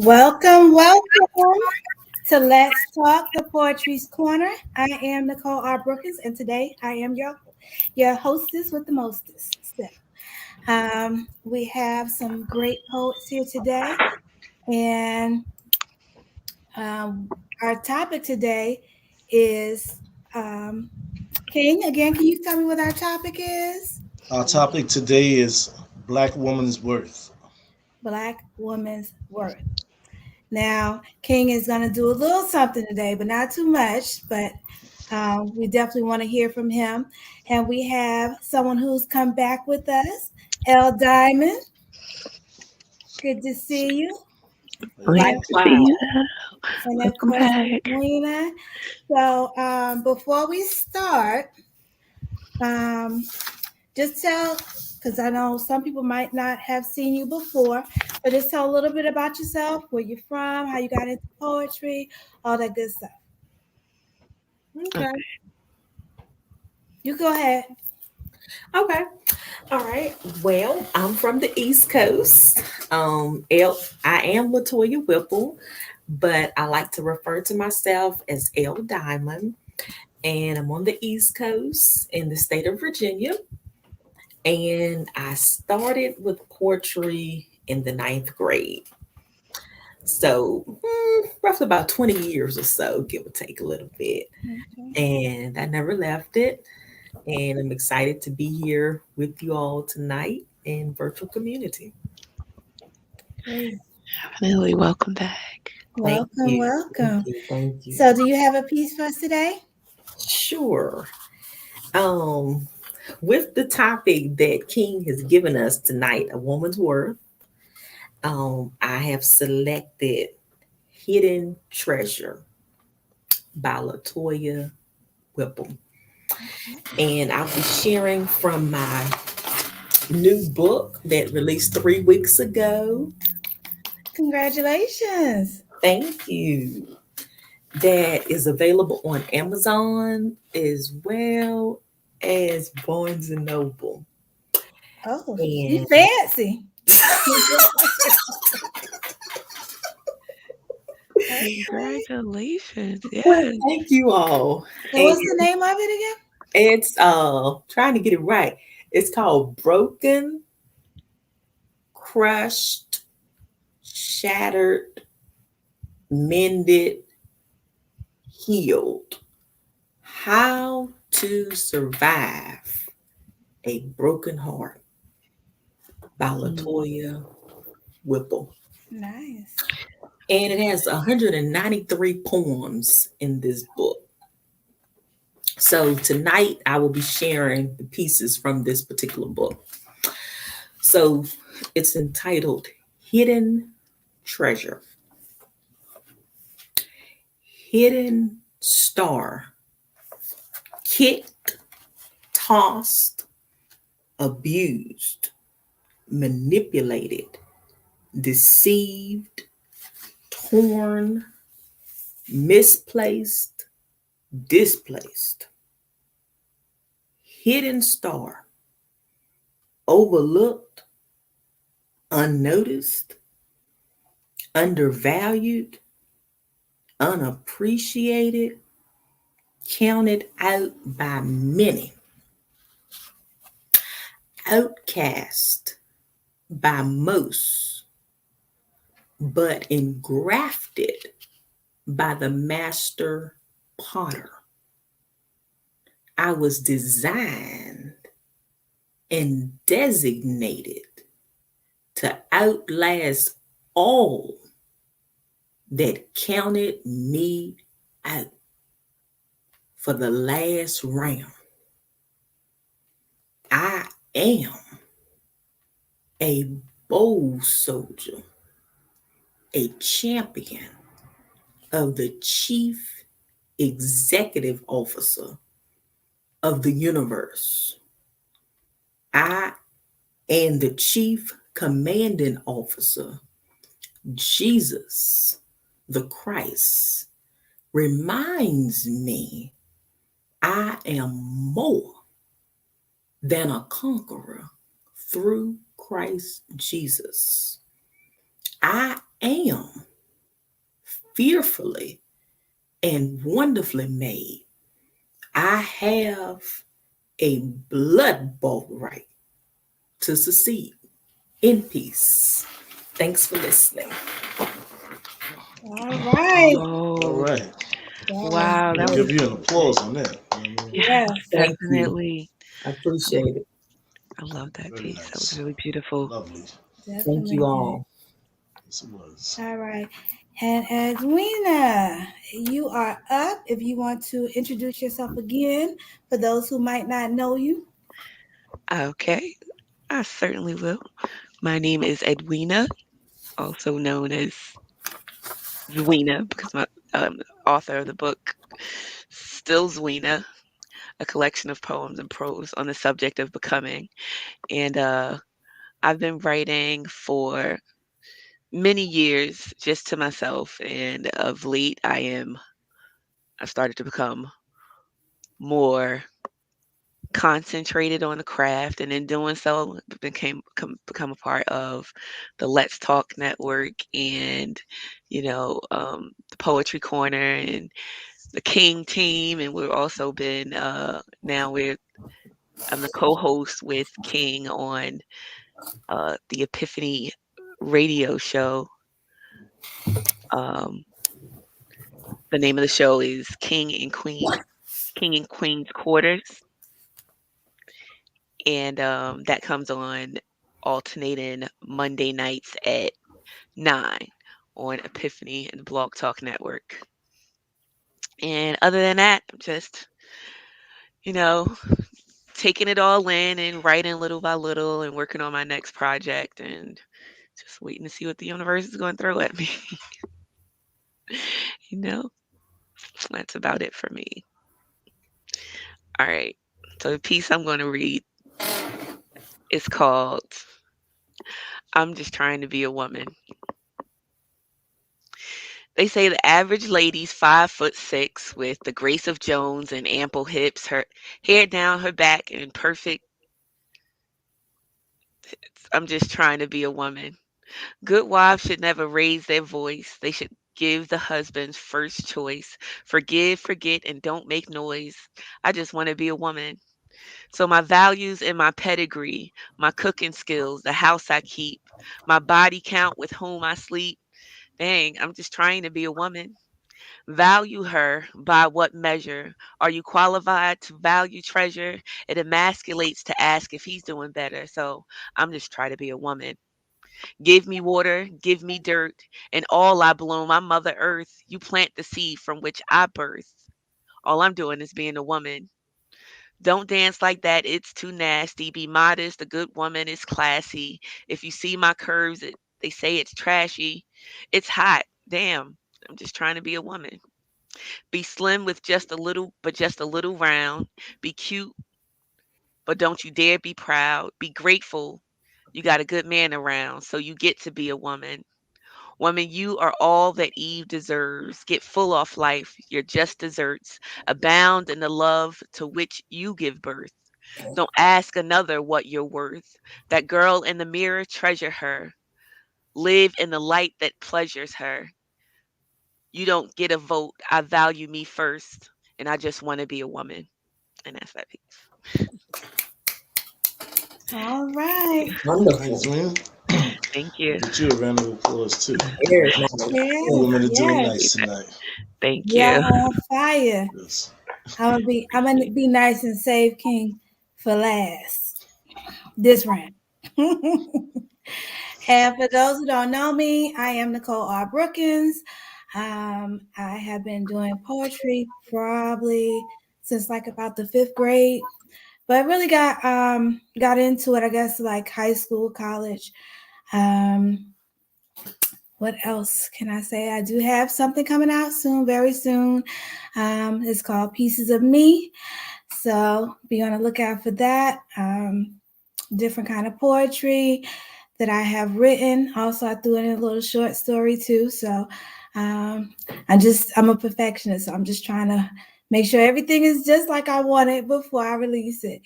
Welcome to Let's Talk the Poetry's Corner. I am Nicole R. Brookins, and today I am your hostess with the mostest. We have some great poets here today, and our topic today is King. Again, can you tell me what our topic is? Our topic today is Black Woman's Worth. Black woman's worth. Now, King is going to do a little something today, but not too much. But we definitely want to hear from him. And we have someone who's come back with us, L. Diamond. Good to see you. Glad to see you. And of Welcome course, back. Lena. So before we start, just tell, because I know some people might not have seen you before, but just tell a little bit about yourself, where you're from, how you got into poetry, all that good stuff. Okay. You go ahead. Okay. All right. Well, I'm from the East Coast. I am Latoya Whipple, but I like to refer to myself as L Diamond. And I'm on the East Coast in the state of Virginia. And I started with poetry in the ninth grade. So, roughly about 20 years or so, give or take a little bit. Okay. And I never left it. And I'm excited to be here with you all tonight in virtual community. Great. Definitely welcome back. Thank Welcome, you. welcome. Thank you. Thank you. So, do you have a piece for us today? Sure. Um, with the topic that King has given us tonight, A Woman's Worth, I have selected Hidden Treasure by Latoya Whipple. And I'll be sharing from my new book that released 3 weeks ago. Congratulations. Thank you. That is available on Amazon as well as Barnes and Noble. Oh, you And fancy. Congratulations. well, Yes. thank you all. And what's the name of it again? It's trying to get it right. It's called Broken, Crushed, Shattered, Mended, Healed. How to Survive a Broken Heart by Latoya Whipple. Nice. And it has 193 poems in this book. So tonight I will be sharing the pieces from this particular book. So it's entitled Hidden Treasure. Hidden star, kicked, tossed, abused, manipulated, deceived, torn, misplaced, displaced. Hidden star, overlooked, unnoticed, undervalued, unappreciated, counted out by many, outcast by most, but engrafted by the master potter. I was designed and designated to outlast all that counted me out for the last round. I am a bold soldier, a champion of the chief executive officer of the universe. I am the chief commanding officer, Jesus the Christ, reminds me I am more than a conqueror through Christ Jesus. I am fearfully and wonderfully made. I have a blood bought right to succeed in peace. Thanks for listening. All right. All Oh, right. That was wow. We'll That good. was, give you an applause on that. You know what I mean? yeah, Yes. Thank you. definitely. I appreciate it. I love that Very piece. That was nice. really beautiful. Lovely. Thank Definitely you did. all. Yes, it was. All right. And Edwina, you are up. If you want to introduce yourself again for those who might not know you. Okay, I certainly will. My name is Edwina, also known as Zwina, because my author of the book, still Zwina, a collection of poems and prose on the subject of becoming. And I've been writing for many years just to myself, and of late I've started to become more concentrated on the craft, and in doing so become a part of the Let's Talk Network, and the Poetry Corner and the King team. And we've also been now we're I'm the co-host with King on the Epiphany radio show. um the name of the show is King and Queen's Quarters, and that comes on alternating Monday nights at 9 on Epiphany and Blog Talk Network. And other than that, I'm just, you know, taking it all in and writing little by little and working on my next project and just waiting to see what the universe is going to throw at me. you know, that's about it for me. All right. So the piece I'm going to read is called I'm Just Trying to Be a Woman. They say the average lady's 5'6" with the grace of Jones and ample hips, her hair down her back and perfect. I'm just trying to be a woman. Good wives should never raise their voice. They should give the husband's first choice. Forgive, forget, and don't make noise. I just want to be a woman. So my values and my pedigree, my cooking skills, the house I keep, my body count with whom I sleep. Dang, I'm just trying to be a woman. Value her by what measure? Are you qualified to value treasure? It emasculates to ask if he's doing better. So I'm just trying to be a woman. Give me water, give me dirt, and all I bloom. I'm Mother Earth. You plant the seed from which I birth. All I'm doing is being a woman. Don't dance like that. It's too nasty. Be modest. A good woman is classy. If you see my curves, they say it's trashy. It's hot. Damn. I'm just trying to be a woman. Be slim with just a little, but just a little round. Be cute, but don't you dare be proud. Be grateful. You got a good man around, so you get to be a woman. Woman, you are all that Eve deserves. Get full off life. You're just desserts. Abound in the love to which you give birth. Don't ask another what you're worth. That girl in the mirror, treasure her. Live in the light that pleasures her. You don't get a vote. I value me first, and I just want to be a woman. And that's that piece. All right. Thanks, Wonderful. William. Thank you. Get you a round of applause too. Very nice. Yes. You women are doing Yes. nice tonight. Thank Y'all you. on fire. Yes. I'm gonna be nice and save King for last. This round. And for those who don't know me, I am Nicole R. Brookins. I have been doing poetry probably since like about the 5th grade, but I really got into it, I guess, like high school, college. Um, what else can I say? I do have something coming out soon, very soon. It's called Pieces of Me. So be on the lookout for that. Different kind of poetry that I have written. Also, I threw in a little short story too. So I'm a perfectionist. So I'm just trying to make sure everything is just like I want it before I release it.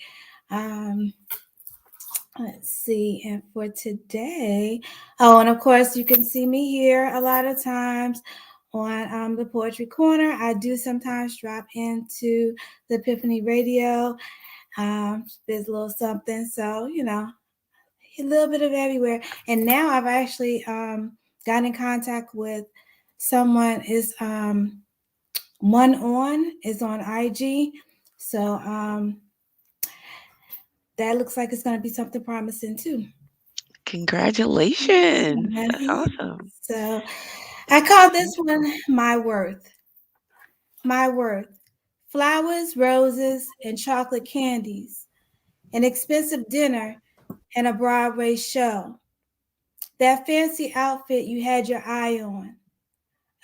Um, let's see. And for today, oh, and of course, you can see me here a lot of times on the Poetry Corner. I do sometimes drop into the Epiphany Radio. There's a little something, so a little bit of everywhere. And now I've actually gotten in contact with someone is One On is on IG. So that looks like it's going to be something promising too. Congratulations. That's awesome. So I call this one My Worth. My worth. Flowers, roses, and chocolate candies. An expensive dinner and a Broadway show. That fancy outfit you had your eye on.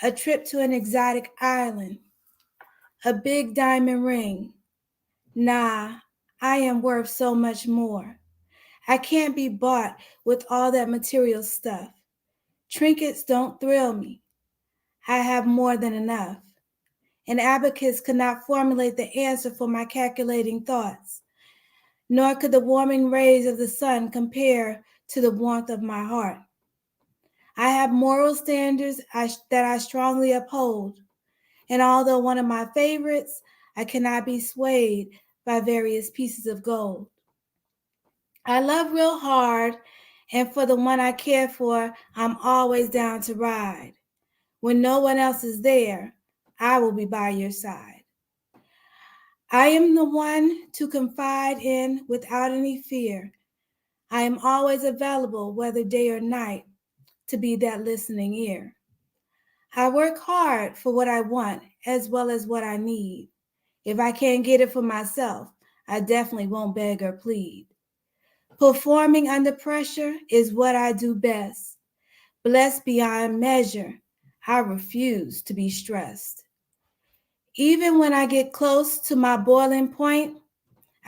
A trip to an exotic island. A big diamond ring. Nah, I am worth so much more. I can't be bought with all that material stuff. Trinkets don't thrill me. I have more than enough. An abacus could not formulate the answer for my calculating thoughts, nor could the warming rays of the sun compare to the warmth of my heart. I have moral standards that I strongly uphold, and although one of my favorites, I cannot be swayed by various pieces of gold. I love real hard, and for the one I care for, I'm always down to ride. When no one else is there, I will be by your side. I am the one to confide in without any fear. I am always available, whether day or night, to be that listening ear. I work hard for what I want as well as what I need. If I can't get it for myself, I definitely won't beg or plead. Performing under pressure is what I do best. Blessed beyond measure, I refuse to be stressed. Even when I get close to my boiling point,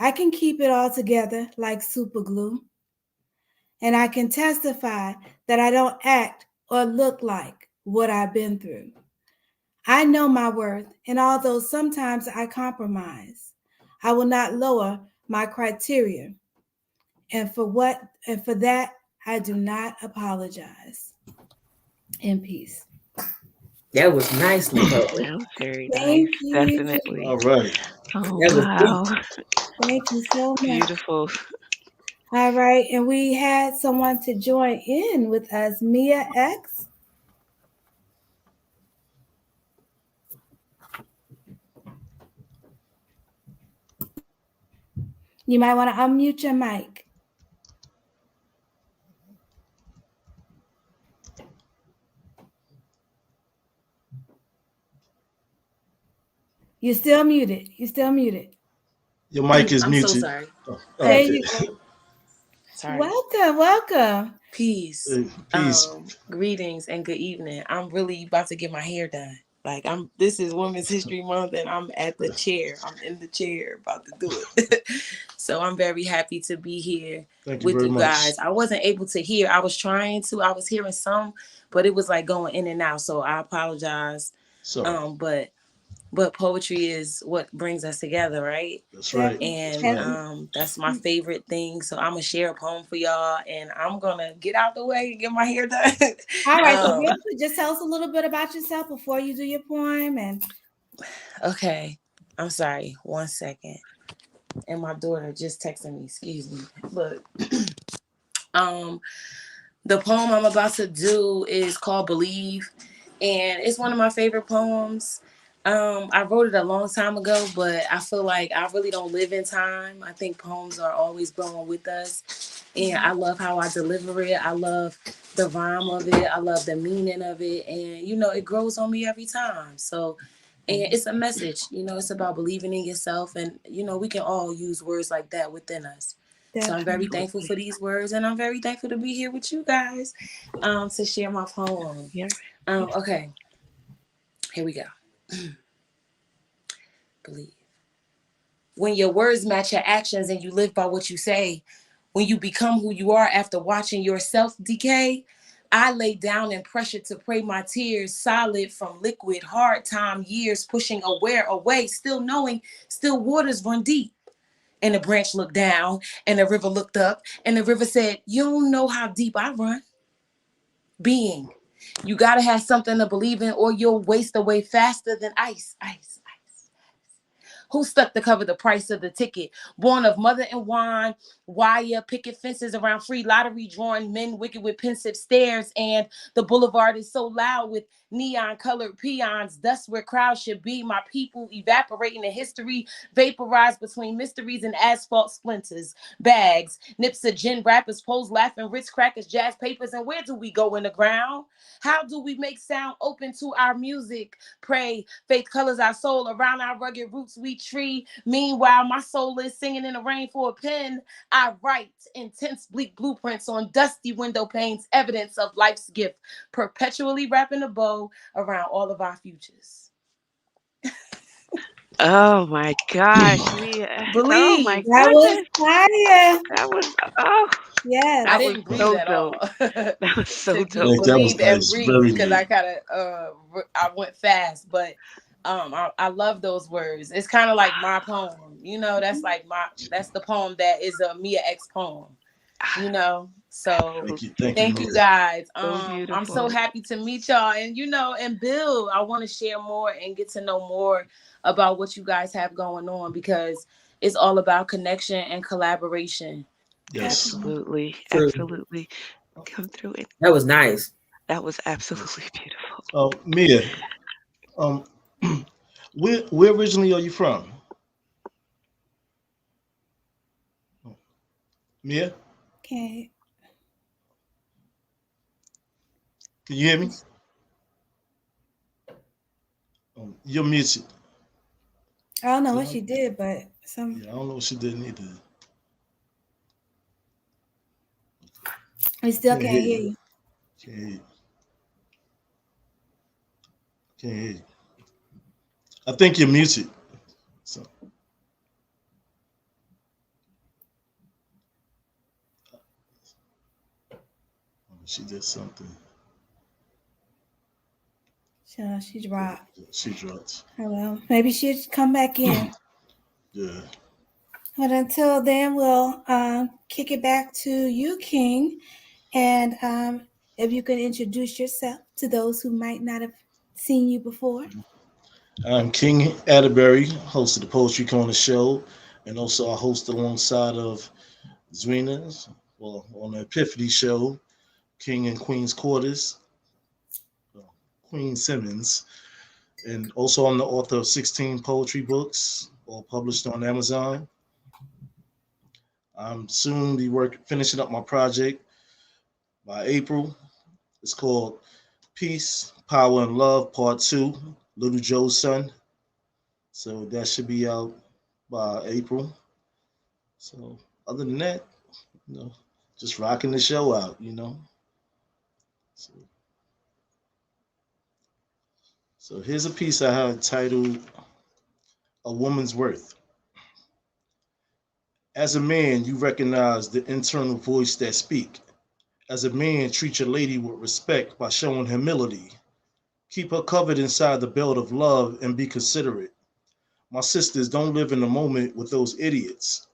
I can keep it all together like super glue. And I can testify that I don't act or look like what I've been through. I know my worth, and although sometimes I compromise, I will not lower my criteria. And for that, I do not apologize. In peace. That was nicely put. That was very Thank nice. you. Definitely. All right. Oh, That was wow. Thank you so much. Beautiful. All right, and we had someone to join in with us, Mia X. You might want to unmute your mic. You're still muted. You're still muted. Your mic is I'm muted. so sorry. Oh, There okay. you go. Sorry. Welcome. Peace. Peace. Greetings and good evening. I'm really about to get my hair done. Like this is Women's History Month and I'm at the chair. I'm in the chair about to do it. So I'm very happy to be here Thank you with very you much. guys. I wasn't able to hear. I was trying to. I was hearing some, but it was like going in and out. So I apologize. So But poetry is what brings us together, right? that's right. And That's right. that's my favorite thing. So I'm gonna share a poem for y'all, and I'm gonna get out the way and get my hair done. All right, so real quick, just tell us a little bit about yourself before you do your poem. And Okay, I'm sorry. 1 second. And my daughter just texted me. Excuse me. Look, the poem I'm about to do is called "Believe," and it's one of my favorite poems. I wrote it a long time ago, but I feel like I really don't live in time. I think poems are always growing with us. And I love how I deliver it. I love the rhyme of it. I love the meaning of it. And, it grows on me every time. So, and it's a message, it's about believing in yourself. And, we can all use words like that within us. So I'm very thankful for these words. And I'm very thankful to be here with you guys to share my poem. Yeah. Okay, here we go. Believe. When your words match your actions and you live by what you say, when you become who you are after watching yourself decay, I lay down in pressure to pray my tears solid from liquid, hard time years, pushing away, still knowing still waters run deep. And the branch looked down and the river looked up and the river said, you don't know how deep I run. Being. You gotta have something to believe in, or you'll waste away faster than ice. Ice. Who stuck to cover the price of the ticket? Born of mother and wine, wire, picket fences around free lottery drawing men wicked with pensive stares. And the boulevard is so loud with neon colored peons, dust where crowds should be. My people evaporating in history, vaporized between mysteries and asphalt splinters. Bags, nips of gin, rappers, pose laughing, Ritz crackers, jazz papers. And where do we go in the ground? How do we make sound open to our music? Pray, faith colors our soul. Around our rugged roots we tree. Meanwhile, my soul is singing in the rain for a pen. I write intense bleak blueprints on dusty window panes, evidence of life's gift, perpetually wrapping a bow around all of our futures. Oh my gosh, Mia. Oh my Believe. That was goodness. fire. That was oh, Yes. I that was didn't breathe so at dope. all. That was so To dope. Yes, that was believe and nice. breathe Very because nice. I kind of I went fast, but I love those words. It's kind of like my poem, you know. That's the poem that is a Mia X poem, you know. So Thank you. Thank you, thank you Mia. guys. So I'm so beautiful. happy to meet y'all, and and Bill, I want to share more and get to know more about what you guys have going on, because it's all about connection and collaboration. Yes. Absolutely. True. Absolutely. Come through it. That was nice. That was absolutely beautiful. Mia, um, where originally are you from? Mia, Okay. can you hear me? You're muted. I don't know what she did, but Yeah, I don't know what she did either. we still can't hear you. Can't hear you. Can't hear you. I think you're muted. So she did something. So she dropped. She dropped. Oh, well, maybe she'll come back in. Yeah. But until then, we'll kick it back to you, King. And if you could introduce yourself to those who might not have seen you before. I'm King Atterbury, host of the Poetry Corner Show, and also I host alongside of Zwina's, well, on the Epiphany Show, King and Queen's Quarters, Queen Simmons, and also I'm the author of 16 poetry books, all published on Amazon. I'm soon be finishing up my project by April. It's called Peace, Power, and Love, Part 2, Little Joe's Son. So that should be out by April. So other than that, just rocking the show out, So here's a piece I have titled A Woman's Worth. As a man, you recognize the internal voice that speak. As a man, treat your lady with respect by showing humility. Keep her covered inside the belt of love and be considerate. My sisters, don't live in the moment with those idiots.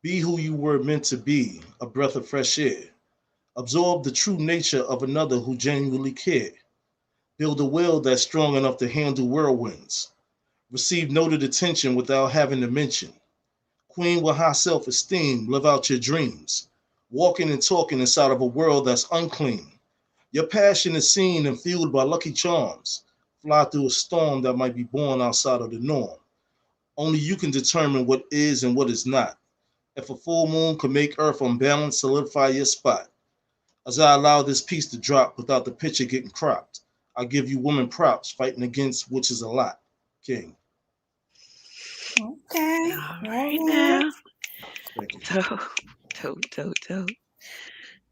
Be who you were meant to be, a breath of fresh air. Absorb the true nature of another who genuinely cared. Build a will that's strong enough to handle whirlwinds. Receive noted attention without having to mention. Queen with high self-esteem, live out your dreams. Walking and talking inside of a world that's unclean. Your passion is seen and fueled by lucky charms. Fly through a storm that might be born outside of the norm. Only you can determine what is and what is not. If a full moon could make earth unbalanced, solidify your spot. As I allow this piece to drop without the picture getting cropped, I give you women props, fighting against which is a lot. King. Okay. All right now. Thank you. Dope.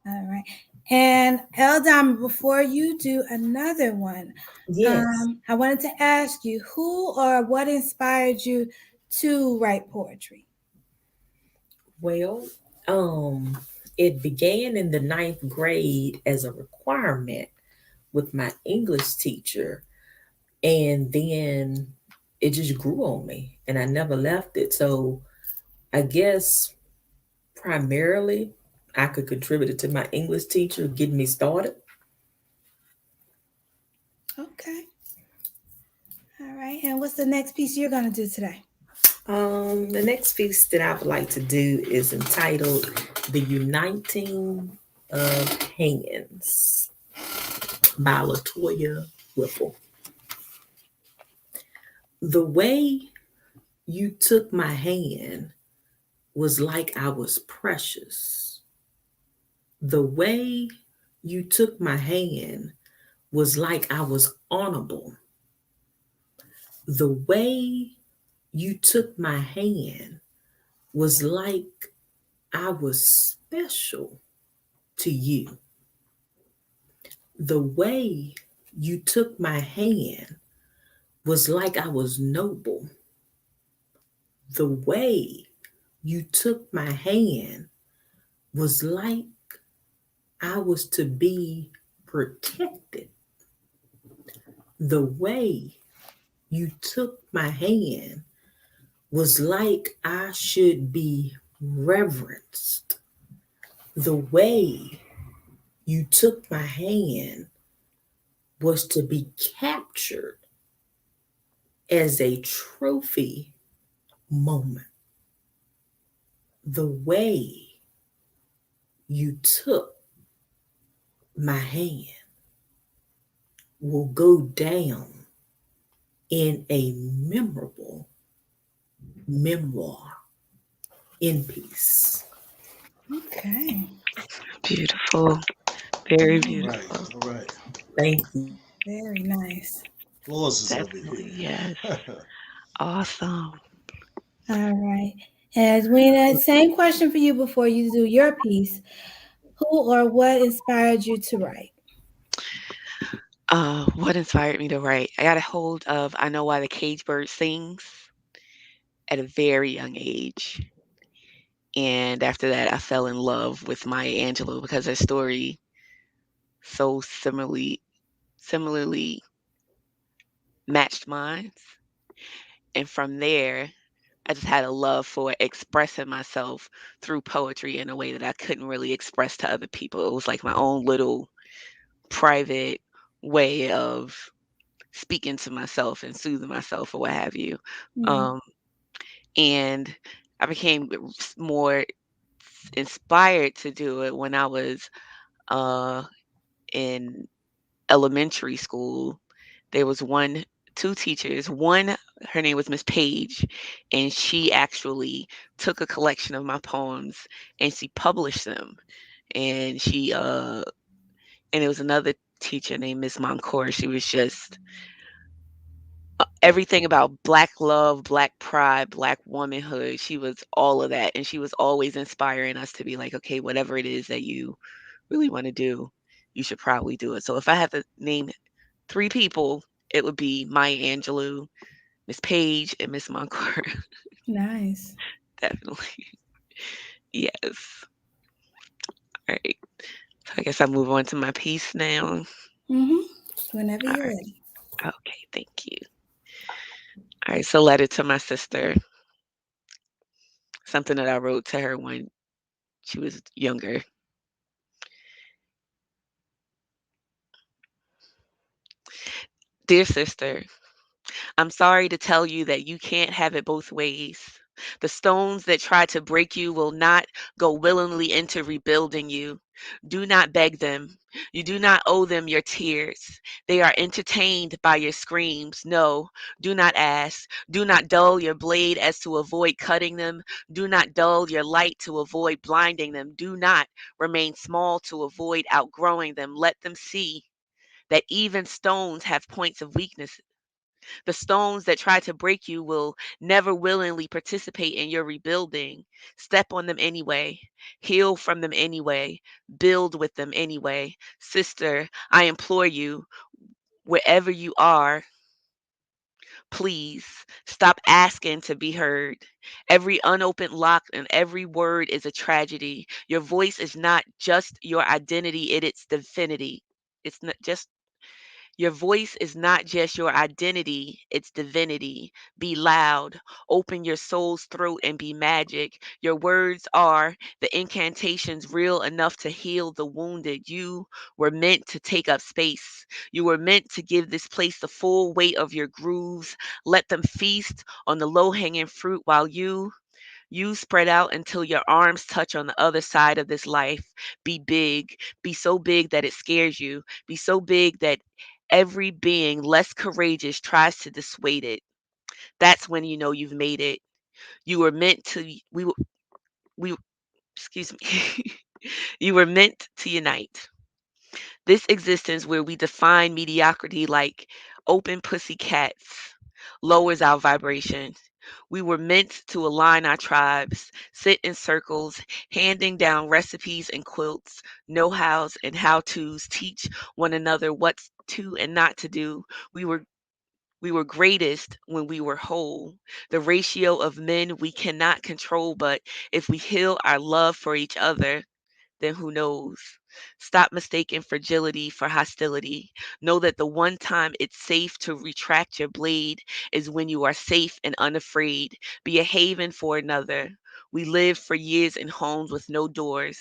All right. And Eldam, before you do another one, Yes. I wanted to ask you who or what inspired you to write poetry? Well, it began in the 9th grade as a requirement with my English teacher, and then it just grew on me, and I never left it. So I guess primarily I could contribute it to my English teacher getting me started. Okay. All right. And what's the next piece you're going to do today? The next piece that I would like to do is entitled The Uniting of Hands by Latoya Whipple. The way you took my hand was like I was precious. The way you took my hand was like I was honorable. The way you took my hand was like I was special to you. The way you took my hand was like I was noble. The way you took my hand was like I was to be protected. The way you took my hand was like I should be reverenced. The way you took my hand was to be captured as a trophy moment. The way you took my hand will go down in a memorable memoir in peace. Okay. Beautiful. Very All beautiful. right, all right. Thank you. Very nice. Applause is over Definitely. here. Yes. Awesome. All right. And Edwina, same question for you before you do your piece. Who or what inspired you to write? What inspired me to write? I got a hold of I Know Why the Cage Bird Sings at a very young age. And after that, I fell in love with Maya Angelou because her story so similarly matched mine. And from there, I just had a love for expressing myself through poetry in a way that I couldn't really express to other people. It was like my own little private way of speaking to myself and soothing myself or what have you. Mm, Um, and I became more inspired to do it when I was uh, in elementary school. There was two teachers. One, her name was Miss Page, and she actually took a collection of my poems and she published them. And and it was another teacher named Miss Moncourt. She was just everything about Black love, Black pride, Black womanhood. She was all of that. And she was always inspiring us to be like, okay, whatever it is that you really want to do, you should probably do it. So if I had to name three people, it would be Maya Angelou, Miss Page, and Miss Moncourt. nice. Definitely. Yes. All right. So I guess I'll move on to my piece now. Mm-hmm. Whenever All you're right. ready. Okay. Thank you. All right. So letter to my sister. Something that I wrote to her when she was younger. Dear sister, I'm sorry to tell you that you can't have it both ways. The stones that try to break you will not go willingly into rebuilding you. Do not beg them. You do not owe them your tears. They are entertained by your screams. No, do not ask. Do not dull your blade as to avoid cutting them. Do not dull your light to avoid blinding them. Do not remain small to avoid outgrowing them. Let them see that even stones have points of weakness. The stones that try to break you will never willingly participate in your rebuilding. Step on them anyway. Heal from them anyway. Build with them anyway. Sister, I implore you, wherever you are, please stop asking to be heard. Every unopened lock and every word is a tragedy. Your voice is not just your identity, it is divinity. It's not just Your voice is not just your identity, it's divinity. Be loud, open your soul's throat and be magic. Your words are the incantations real enough to heal the wounded. You were meant to take up space. You were meant to give this place the full weight of your grooves. Let them feast on the low hanging fruit while you spread out until your arms touch on the other side of this life. Be big. Be so big that it scares you. Be so big that every being less courageous tries to dissuade it. That's when you know you've made it. You were meant to, we, excuse me. You were meant to unite. This existence where we define mediocrity like open pussy cats lowers our vibration. We were meant to align our tribes, sit in circles, handing down recipes and quilts, know hows and how to's, teach one another what to and not to do. We were we were greatest when we were whole. The ratio of men we cannot control, but if we heal our love for each other, then who knows? Stop mistaking fragility for hostility. Know that the one time it's safe to retract your blade is when you are safe and unafraid. Be a haven for another. We lived for years in homes with no doors.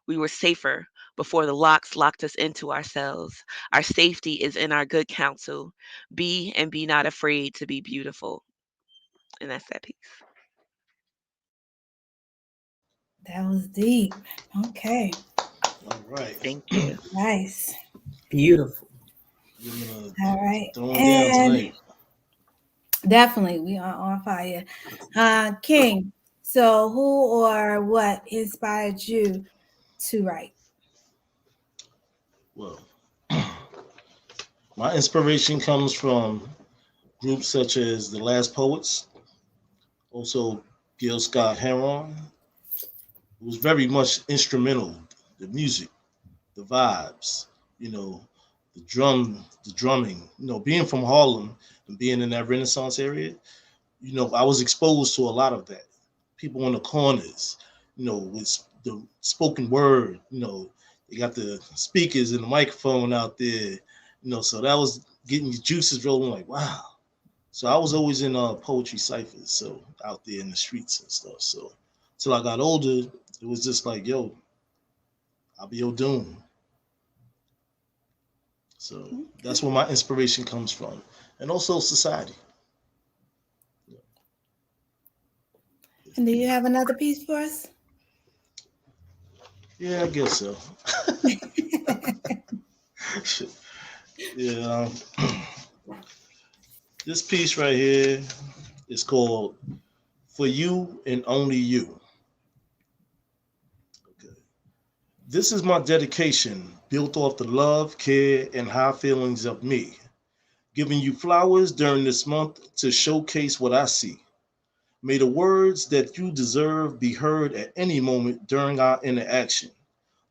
We were safer before the locks locked us into ourselves. Our safety is in our good counsel. Be and be not afraid to be beautiful. And that's that piece. That was deep. Okay. All right. Thank you. Nice. Beautiful. All right. Throwing down And tonight. definitely, we are on fire. King, so who or what inspired you to write? Well, my inspiration comes from groups such as the Last Poets, also Gil Scott Heron. It was very much instrumental. The music, the vibes, you know, the drumming. You know, being from Harlem and being in that Renaissance area, you know, I was exposed to a lot of that. People on the corners, you know, with the spoken word, you know, they got the speakers and the microphone out there, you know, so that was getting your juices rolling like, wow. So I was always in poetry ciphers, so out there in the streets and stuff. So till I got older, it was just like, yo, I'll be your doom. So that's where my inspiration comes from. And also society. And do you have another piece for us? Yeah, I guess so. Yeah. This piece right here is called For You and Only You. Okay. This is my dedication built off the love, care, and high feelings of me. Giving you flowers during this month to showcase what I see. May the words that you deserve be heard at any moment during our interaction.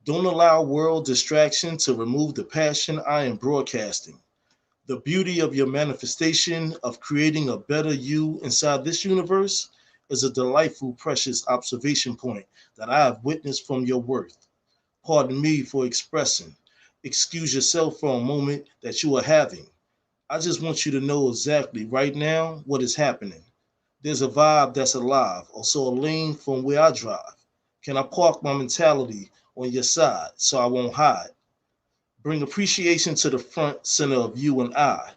Don't allow world distraction to remove the passion I am broadcasting. The beauty of your manifestation of creating a better you inside this universe is a delightful, precious observation point that I have witnessed from your worth. Pardon me for expressing. Excuse yourself for a moment that you are having. I just want you to know exactly right now what is happening. There's a vibe that's alive, also a lane from where I drive. Can I park my mentality on your side so I won't hide? Bring appreciation to the front center of you and I.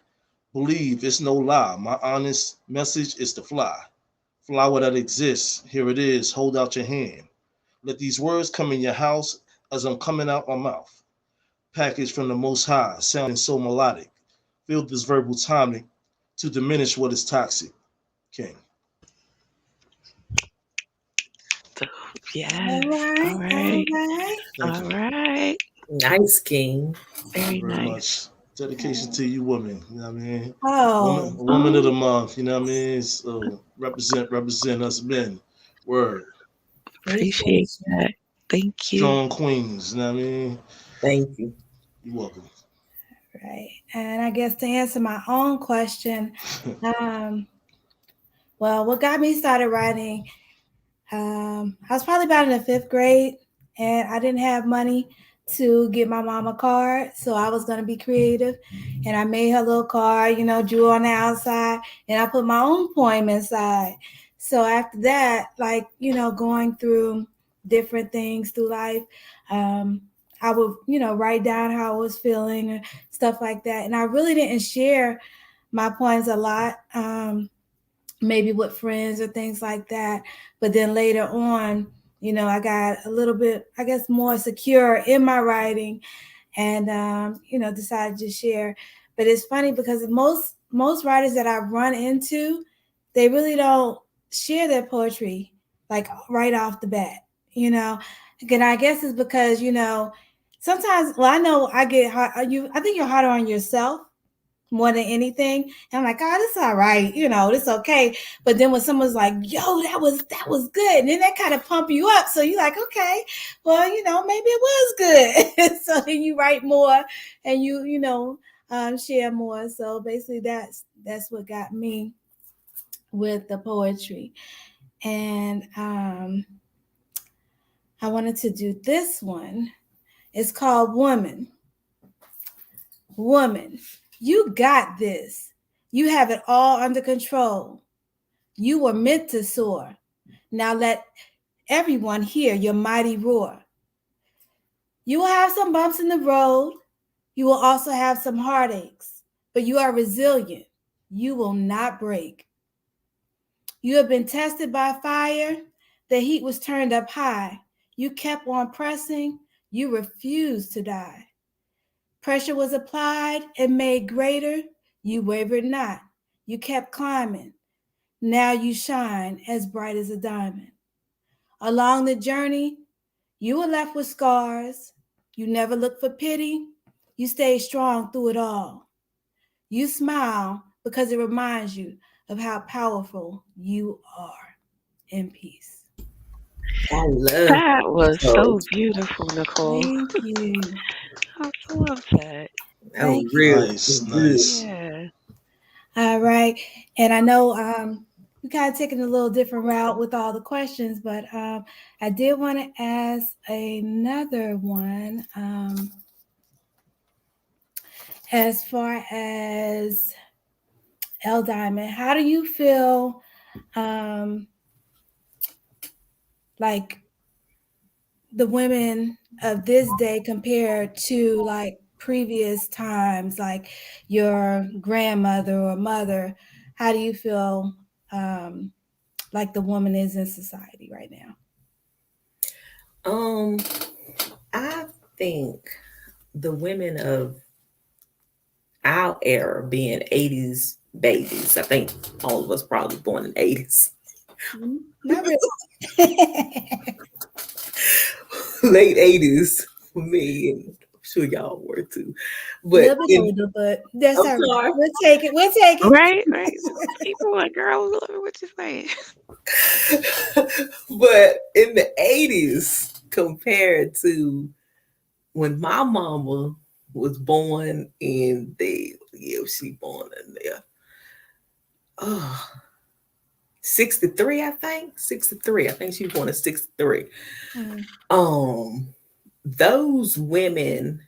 Believe it's no lie. My honest message is to fly. Flower that exists. Here it is. Hold out your hand. Let these words come in your house as I'm coming out my mouth. Packaged from the Most High, sounding so melodic. Feel this verbal tonic to diminish what is toxic. King. So, yes. All right. All right. All right. Thank All you. right. Nice, King. Thank Very you very nice. much. Dedication to you women. You know what I mean? Oh, Woman of the month, you know what I mean? So represent us men. Word. Appreciate appreciate you. that. Thank you. Strong queens, you know what I mean? Thank you. You're welcome. Right. And I guess to answer my own question, um, well, what got me started writing, I was probably about in the fifth grade and I didn't have money to get my mom a card. So I was going to be creative. And I made her a little card, drew on the outside, and I put my own poem inside. So after that, like, going through different things through life, I would, write down how I was feeling and stuff like that. And I really didn't share my poems a lot, maybe with friends or things like that. But then later on, I got a little bit, I guess, more secure in my writing, and decided to share. But it's funny because most writers that I run into, they really don't share their poetry like right off the bat. And I guess it's because sometimes, well, I know I get hard. I think you're harder on yourself more than anything. And I'm like, oh, this all right, this okay. But then when someone's like, yo, that was good, and then that kind of pump you up. So you're like, okay, well, maybe it was good. So then you write more and you share more. So basically that's what got me with the poetry. And I wanted to do this one. It's called Woman. Woman, you got this. You have it all under control. You were meant to soar. Now let everyone hear your mighty roar. You will have some bumps in the road. You will also have some heartaches, but you are resilient. You will not break. You have been tested by fire. The heat was turned up high. You kept on pressing. You refused to die. Pressure was applied and made greater. You wavered not. You kept climbing. Now you shine as bright as a diamond. Along the journey, you were left with scars. You never looked for pity. You stayed strong through it all. You smile because it reminds you of how powerful you are. In peace. I love That was so those. beautiful, Nicole. Thank you. I love that. That was Thank you. real. Nice, good. nice. Yeah. All right. And I know we kind of taking a little different route with all the questions, but I did want to ask another one as far as L Diamond. How do you feel like the women of this day compared to like previous times, like your grandmother or mother? How do you feel like the woman is in society right now? I think the women of our era, being 80s babies, I think all of us probably born in 80s. Not really. Late 80s for me, and I'm sure y'all were too. A But little bit older, but that's I'm all right. sorry. We'll take it. We'll take it. Right, right. Keep going, girl. Look what you're saying. But in the 80s, compared to when my mama was born in she born in there. 63, I think. 63. I think she was born in 63. Those women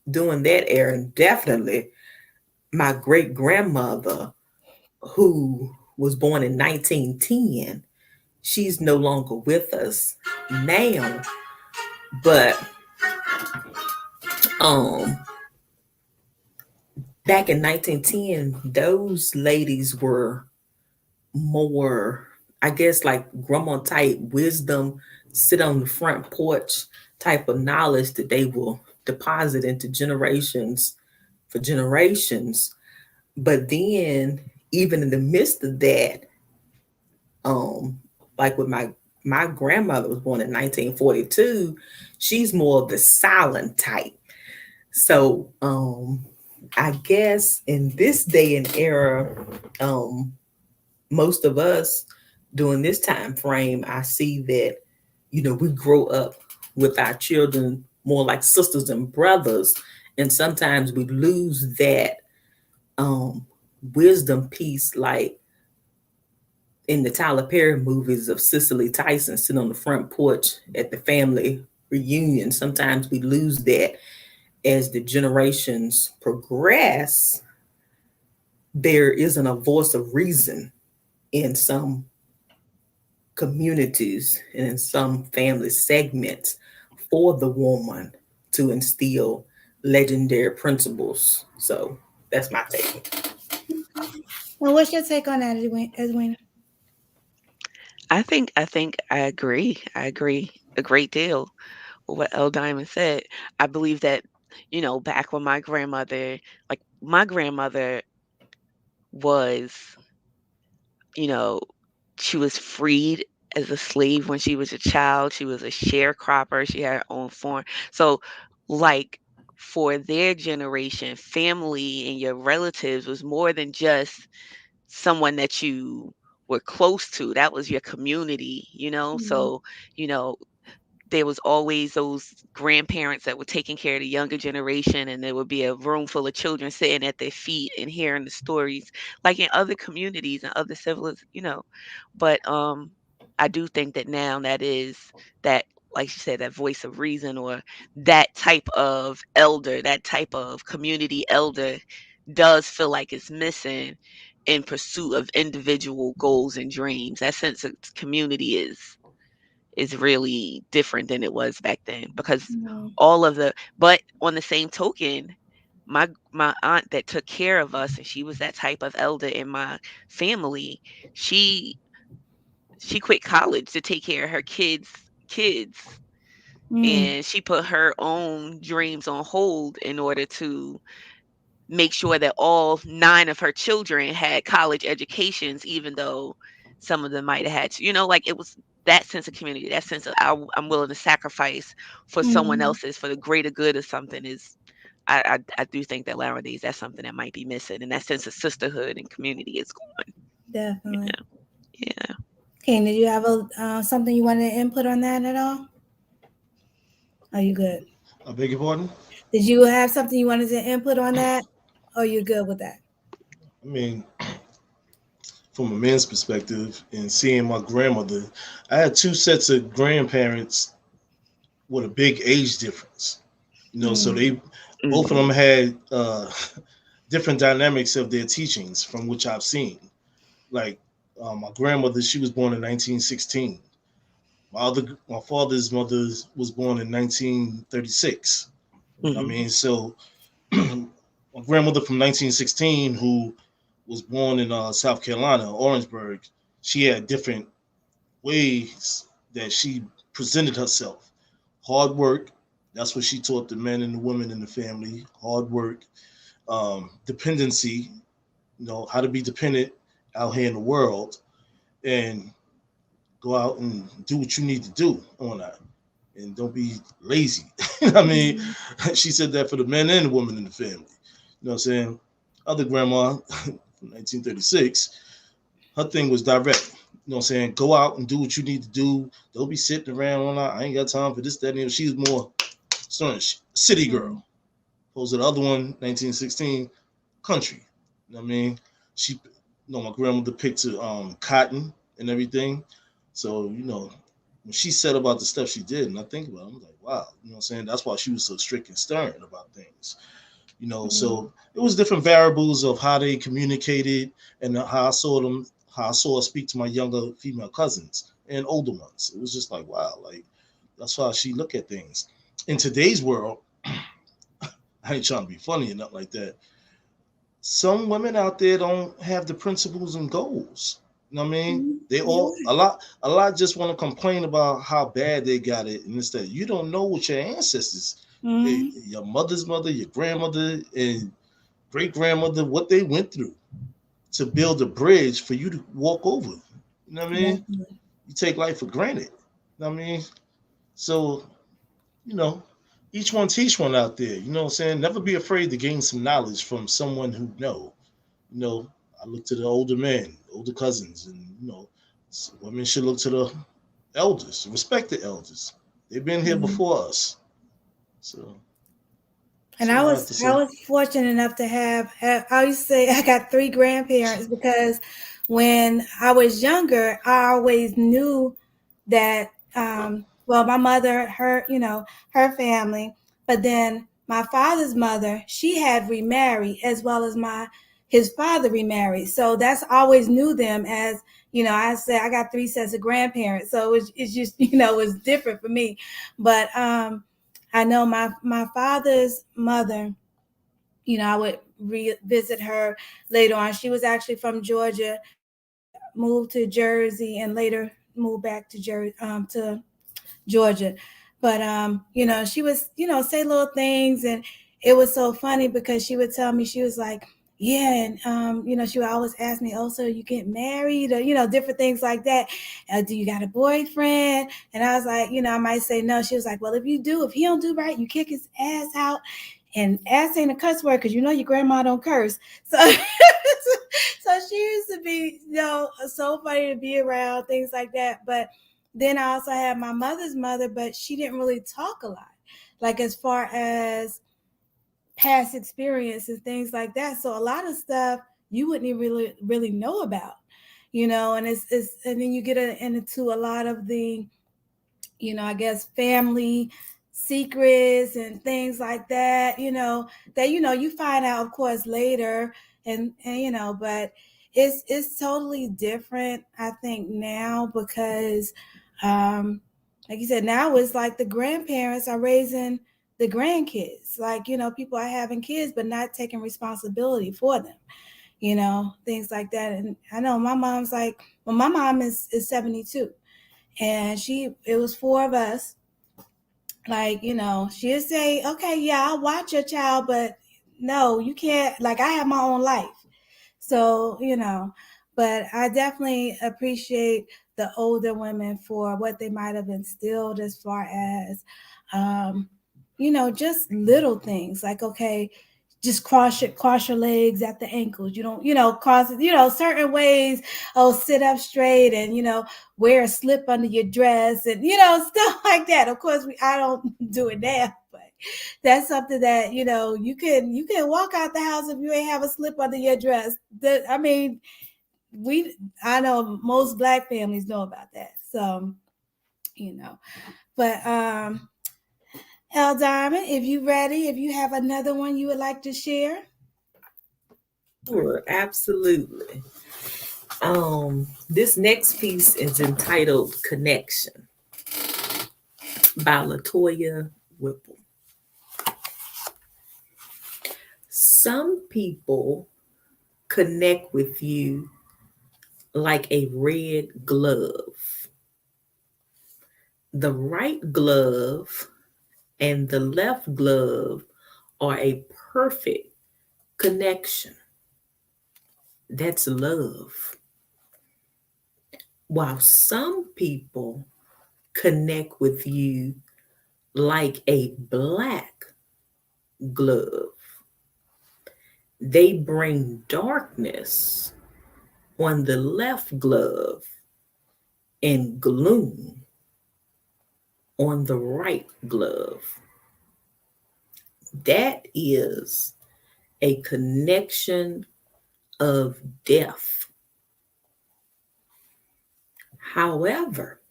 during that era, and definitely my great grandmother, who was born in 1910, she's no longer with us now. But back in 1910, those ladies were more, I guess, like grandma type wisdom, sit on the front porch type of knowledge that they will deposit into generations for generations. But then, even in the midst of that, like with my grandmother was born in 1942, she's more of the silent type. So I guess in this day and era, most of us during this time frame, I see that, we grow up with our children more like sisters and brothers. And sometimes we lose that wisdom piece, like in the Tyler Perry movies of Cicely Tyson sitting on the front porch at the family reunion. Sometimes we lose that as the generations progress. There isn't a voice of reason in some communities and in some family segments for the woman to instill legendary principles. So that's my take. Well, what's your take on that, Edwina? I think I agree. I agree a great deal with what L Diamond said. I believe that, back when my grandmother was, you know, she was freed as a slave when she was a child. She was a sharecropper. She had her own farm. So, like, for their generation, family and your relatives was more than just someone that you were close to. That was your community. Mhm. So, you know, there was always those grandparents that were taking care of the younger generation, and there would be a room full of children sitting at their feet and hearing the stories, like in other communities and other civilizations. But I do think that now that, like you said, that voice of reason, or that type of elder, that type of community elder, does feel like it's missing in pursuit of individual goals and dreams. That sense of community is really different than it was back then, because Mhm. but on the same token, my aunt that took care of us, and she was that type of elder in my family, she she quit college to take care of her kids, Mm. and she put her own dreams on hold in order to make sure that all 9 of her children had college educations, even though some of them might have had like, it was that sense of community, that sense of I'm willing to sacrifice for someone Mhm. else's, for the greater good of something. Is I do think that nowadays that's something that might be missing, and that sense of sisterhood and community is gone. You Definitely. know? Yeah. Okay, did you have something you wanted to input on that at all? Are you good? I beg your pardon? Did you have something you wanted to input on that? Or are you good with that? I mean, from a man's perspective and seeing my grandmother, I had two sets of grandparents with a big age difference. So Mm. they both of them Mhm. had different dynamics of their teachings from which I've seen. Like my grandmother, she was born in 1916. My father's mother was born in 1936. Mhm. So my grandmother from 1916, who was born in South Carolina, Orangeburg, she had different ways that she presented herself. Hard work, that's what she taught the men and the women in the family. Hard work, dependency, how to be dependent out here in the world, and go out and do what you need to do on that. And don't be lazy. I mean, Mhm. she said that for the men and the women in the family. You know what I'm saying? Other grandma from 1936, her thing was direct. You know what I'm saying? Go out and do what you need to do. Don't be sitting around all night. I ain't got time for this, that, and the other. She was more city girl. Mhm. Opposed to the other one, 1916, country. You know what I mean? My grandmother picked cotton and everything. So, when she said about the stuff she did, and I think about it, I'm like, wow, you know what I'm saying? That's why she was so strict and stern about things. Mhm. So it was different variables of how they communicated and how I saw her speak to my younger female cousins and older ones. It was just like, wow, like that's how she look at things. In today's world, I ain't trying to be funny or nothing like that. Some women out there don't have the principles and goals. You know what I mean? Mhm. They You're all a lot just want to complain about how bad they got it, and instead you don't know what your ancestors, right. your mother's mother, your grandmother, and great grandmother, what they went through to build a bridge for you to walk over. You know what I mean? Definitely. You take life for granted. You know what I mean? So, you know, each one teach one out there. You know what I'm saying? Never be afraid to gain some knowledge from someone who know. You know, I look to the older men, older cousins, and women should look to the elders, respect the elders. They've been here Mhm. before us. So And that's I all I have was to I say. was fortunate enough to have I used to say I got three grandparents because when I was younger, I always knew that well, my mother, her family, but then my father's mother, she had remarried as well as his father remarried. So that's always knew them as, I said I got 3 sets of grandparents. So it's just, it's different for me. But I know my father's mother, I would visit her later on. She was actually from Georgia, moved to Jersey, and later moved back to to Georgia. But she was, say little things, and it was so funny because she would tell me, she was like, yeah, and she would always ask me, oh, so you get married, or different things like that. Do you got a boyfriend? And I was like, I might say no. She was like, well, if he don't do right, you kick his ass out. And ass ain't a cuss word because your grandma don't curse. So so she used to be, so funny to be around, things like that. But then I also had my mother's mother, but she didn't really talk a lot, like as far as past experience and things like that. So a lot of stuff you wouldn't even really know about, and it's and then you get into a lot of the, I guess family secrets and things like that, that you find out, of course, later, and but it's totally different, I think, now, because like you said, now it's like the grandparents are raising the grandkids, like, people are having kids but not taking responsibility for them, things like that. And I know my mom's like, well, my mom is 72, and it was 4 of us. Like, she'd say, okay, yeah, I'll watch your child, but no, you can't. Like, I have my own life. So, but I definitely appreciate the older women for what they might have instilled as far as, just little things like, okay, just cross your legs at the ankles. You don't, cross it, certain ways. Oh, sit up straight, and, wear a slip under your dress, and, stuff like that. Of course, I don't do it now, but that's something that, you can walk out the house if you ain't have a slip under your dress. I know most Black families know about that. So, but El Diamond, if you ready, if you have another one you would like to share. Sure, absolutely. This next piece is entitled Connection by Latoya Whipple. Some people connect with you like a red glove. The right glove and the left glove are a perfect connection. That's love. While some people connect with you like a black glove, they bring darkness on the left glove and gloom on the right glove. That is a connection of death. However,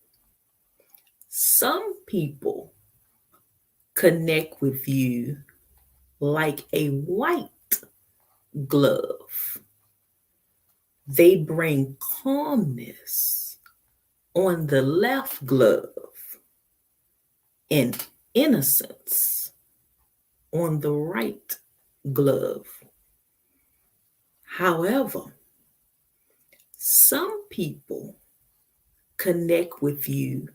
some people connect with you like a white glove. They bring calmness on the left glove and innocence on the right glove. However, some people connect with you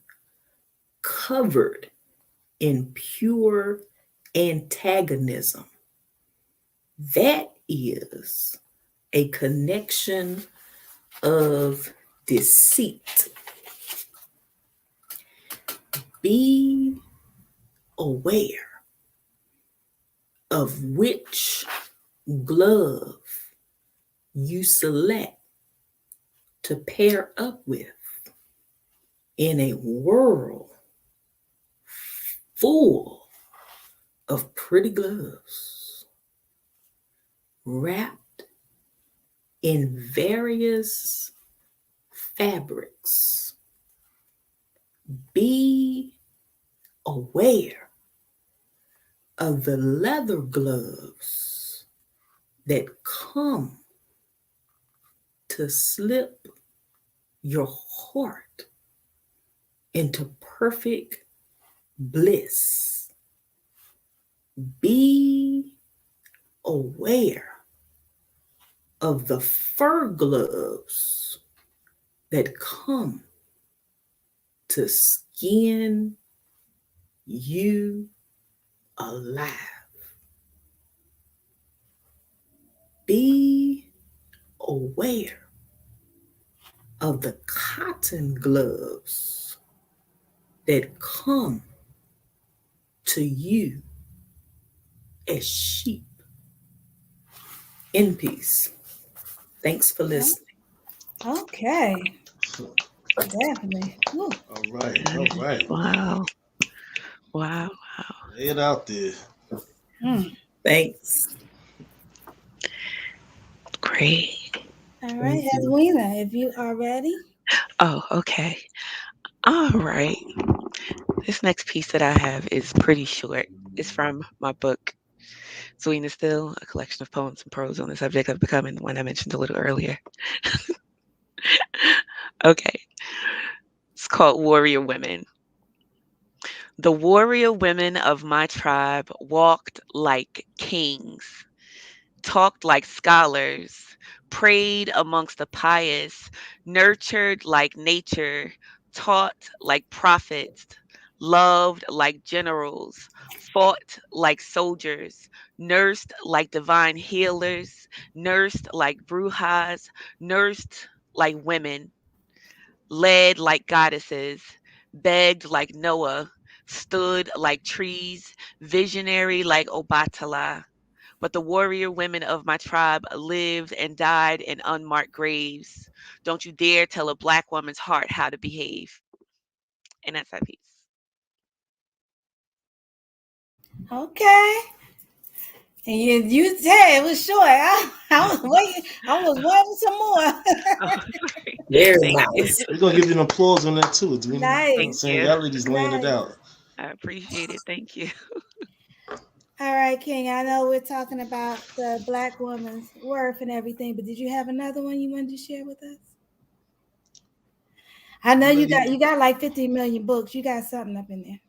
covered in pure antagonism. That is a connection of deceit. Be aware of which glove you select to pair up with in a world full of pretty gloves wrapped in various fabrics. Be aware of the leather gloves that come to slip your heart into perfect bliss. Be aware of the fur gloves that come to skin you alive. Be aware of the cotton gloves that come to you as sheep. In peace. Thanks for listening. Okay. Definitely. Woo. All right. All right. Wow. Wow. Lay it out there. Mm. Thanks. Great. All right, Thank you. Edwina, if you are ready. Oh, okay. All right. This next piece that I have is pretty short. It's from my book, Sweet and Still, a collection of poems and prose on the subject of becoming, the one I mentioned a little earlier. Okay. It's called Warrior Women. The warrior women of my tribe walked like kings, talked like scholars, prayed amongst the pious, nurtured like nature, taught like prophets, loved like generals, fought like soldiers, nursed like divine healers, nursed like brujas, nursed like women, led like goddesses, begged like Noah, stood like trees, visionary like Obatala. But the warrior women of my tribe lived and died in unmarked graves. Don't you dare tell a black woman's heart how to behave. And that's that piece. Okay. And you said it was short. I was waiting. I was wanting some more. Oh, sorry. Very Thank you. nice. We're gonna give you an applause on that too, Edwina. Nice. I'm saying you. y'all ladies laying it Nice. out. I appreciate it. Thank you. All right, King. I know we're talking about the black woman's worth and everything, but did you have another one you wanted to share with us? I know you got like 50 million books. You got something up in there.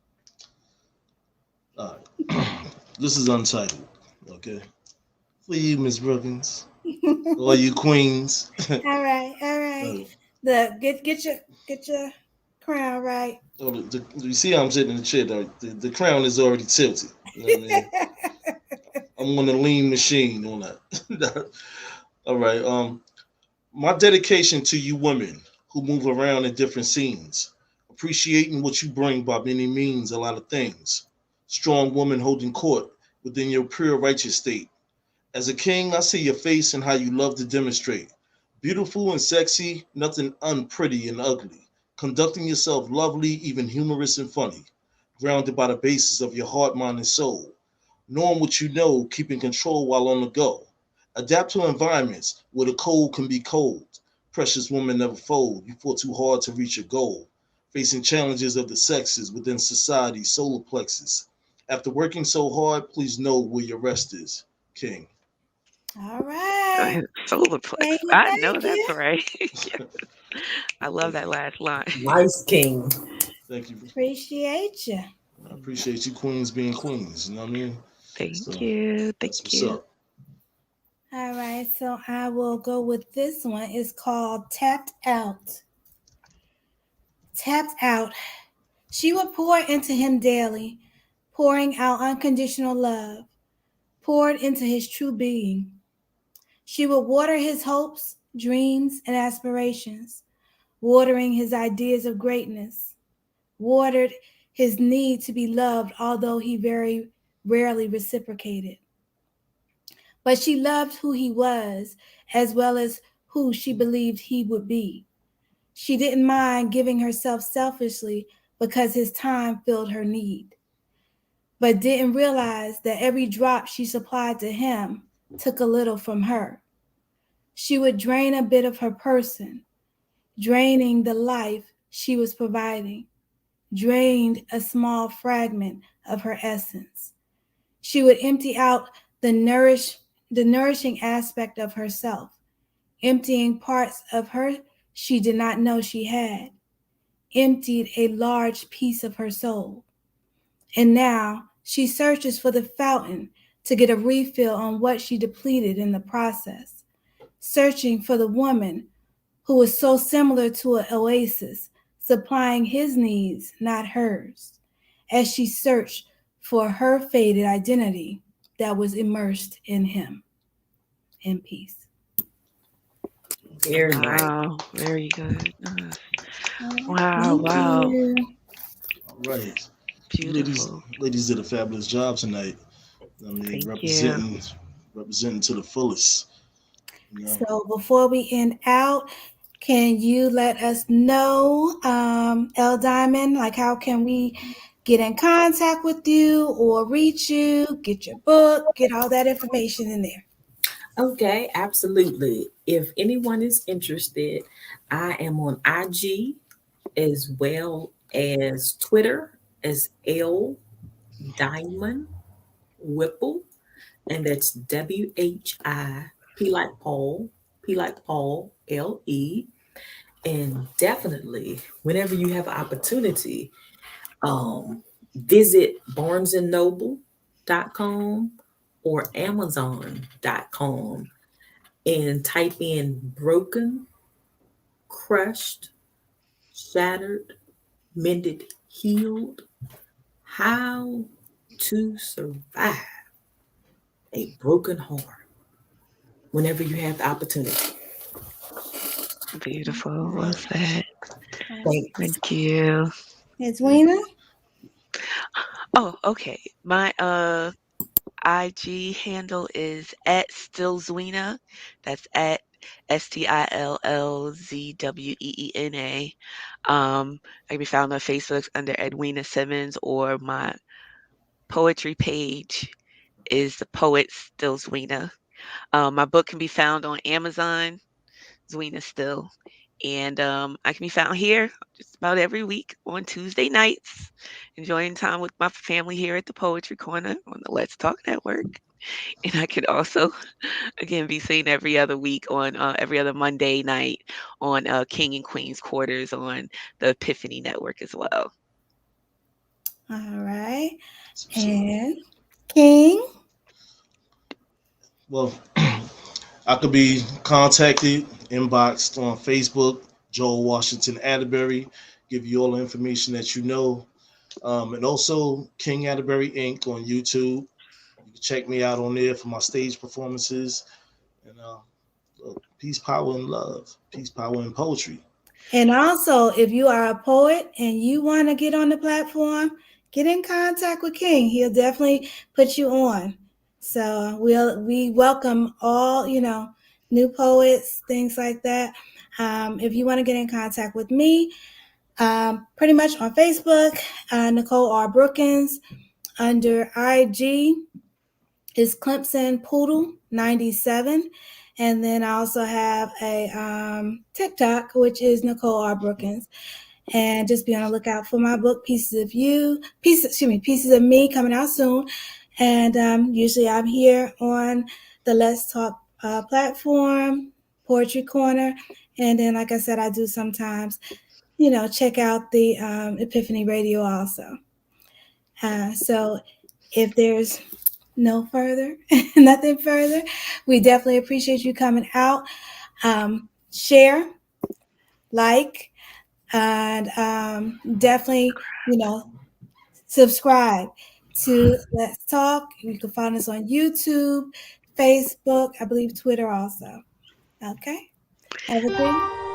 All right. This is untitled. Okay. For you, Miss Brookins. All you queens. All right, all right. Get your crown right. Oh, you see how I'm sitting in the chair? The crown is already tilted. You know what I mean? I'm on the lean machine on that. All right. My dedication to you women who move around in different scenes, appreciating what you bring by many means, a lot of things. Strong woman holding court within your pure righteous state. As a king, I see your face and how you love to demonstrate. Beautiful and sexy, nothing unpretty and ugly. Conducting yourself lovely, even humorous and funny. Grounded by the basis of your heart, mind, and soul. Knowing what you know, keeping control while on the go. Adapt to environments where the cold can be cold. Precious woman never fold. You fought too hard to reach your goal. Facing challenges of the sexes within society's solar plexus. After working so hard, please know where your rest is, King. All right. Solar plex. Thank you, I know thank that's you. right. I love that last line. Nice king. Thank you. Appreciate you. I appreciate you queens being queens. You know what I mean? Thank So, you. that's Thank what's you. up. All right, so I will go with this one. It's called Tapped Out. Tapped out. She would pour into him daily, pouring out unconditional love, poured into his true being. She would water his hopes, dreams, and aspirations, watering his ideas of greatness, watered his need to be loved, although he very rarely reciprocated. But she loved who he was as well as who she believed he would be. She didn't mind giving herself selfishly because his time filled her need, but didn't realize that every drop she supplied to him took a little from her. She would drain a bit of her person, draining the life she was providing, drained a small fragment of her essence. She would empty out the nourishing aspect of herself, emptying parts of her she did not know she had, emptied a large piece of her soul. And now she searches for the fountain to get a refill on what she depleted in the process, searching for the woman who was so similar to an oasis, supplying his needs, not hers, as she searched for her faded identity that was immersed in him. In peace. Very nice. Wow, very good. Wow, Thank wow. you. All right. Beautiful. Ladies did a fabulous job tonight. I mean, Thank representing to the fullest. You know? So before we end out, can you let us know, L Diamond, like how can we get in contact with you or reach you, get your book, get all that information in there? Okay, absolutely. If anyone is interested, I am on IG as well as Twitter as L Diamond Whipple, and that's WHIP like Paul, P like Paul, LE. And definitely, whenever you have an opportunity, visit barnesandnoble.com or amazon.com and type in broken, crushed, shattered, mended, healed, how to survive a broken heart whenever you have the opportunity. Beautiful. Well said. Thanks. Thank you. Edwina? Oh, okay. My IG handle is at Stillzweena. That's at STILLZWEENA. I can be found on Facebook under Edwina Simmons, or my poetry page is the poet Stillzweena. My book can be found on Amazon, Zwina Still. And I can be found here just about every week on Tuesday nights, enjoying time with my family here at the Poetry Corner on the Let's Talk Network. And I can also, again, be seen every other week on every other Monday night on King and Queen's Quarters on the Epiphany Network as well. All right. And King? Well, I could be contacted, inboxed on Facebook, Joel Washington Atterbury, give you all the information that you know. And also King Atterbury Inc. on YouTube. You can check me out on there for my stage performances. And peace, power, and love. Peace, power, and poetry. And also, if you are a poet and you want to get on the platform, get in contact with King. He'll definitely put you on. So we welcome all, new poets, things like that. If you want to get in contact with me, pretty much on Facebook, Nicole R. Brookins. Under IG is Clemson Poodle 97. And then I also have a TikTok, which is Nicole R. Brookins. And just be on the lookout for my book, Pieces of Me, coming out soon. And usually I'm here on the Let's Talk platform, Poetry Corner. And then, like I said, I do sometimes, check out the Epiphany Radio also. So if there's nothing further, we definitely appreciate you coming out. Share, like, and definitely, subscribe to Let's Talk. You can find us on YouTube, Facebook, I believe Twitter also. Okay. Have a good